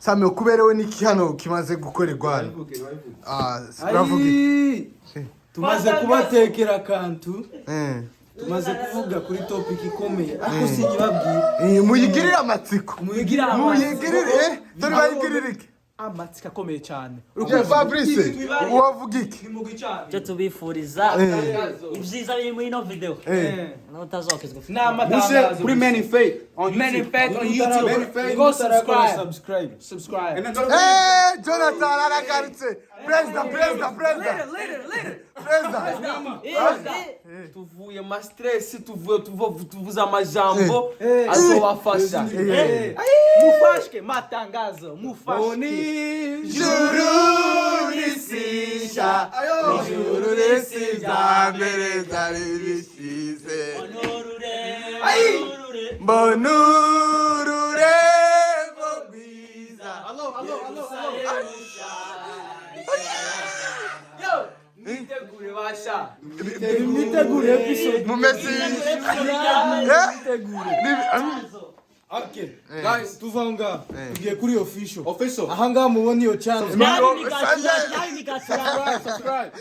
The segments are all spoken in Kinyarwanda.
Sami ukuberewe n'iki hano kimaze gukorerwa hano? Uravuga tumaze kubatekera kantu. Tumaze kuvuga kuri topic ikomeye ariko sinyibabwiye. Muyigirira amatsiko. Muyigirire turi bayigirira iki? Amatsiko akomeye cyane. Fabrice uwavuga iki? Cyo tubifuriza ibyiza biri muri no video. Nutazokezwe. N'amatangazo kuri Many Faith on YouTube. Go subscribe. Jonathan aragarutse. President. Tuvuye ma stress, tuvuza amajambo azobafasha. Mufashke matangazo, mufashke. Juru risisha. Juru risisha mbere taribishize. Bonurure bogwiza. Allo. Nitegure basha. Nitegure episode. Mumesi. Okay. Guys, tuvanga. Tugiye kuri official. Ahanga mubona iyo channel. Subscribe.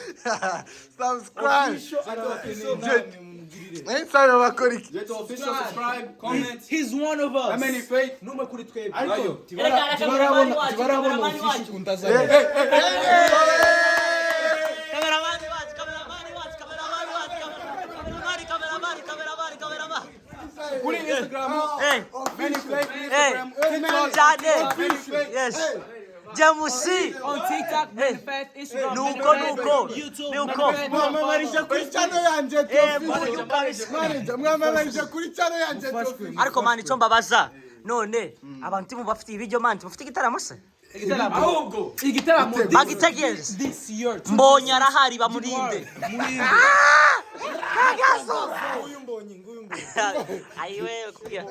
Subscribe, comment. He's one of us. Many Faith. Nume kuri twebwe. Ayo. Tibarabona official kuntazaye. Kuri Instagram. Many Faith. Yes. Jamusi On TikTok, Many Faith, Instagram, Nuko. Mwamarisha kuri channel yanje. Mwamarisha kuri channel yanje. Ariko mani cyo mbabaza. None abantu mu bafite ibijyo mani bafite gitaramo se? Igitaramo Bagitegereje. this year. Mbonye arahari bamurinde. Kagaso. Nguyu mbonye. Ayiwe kuya.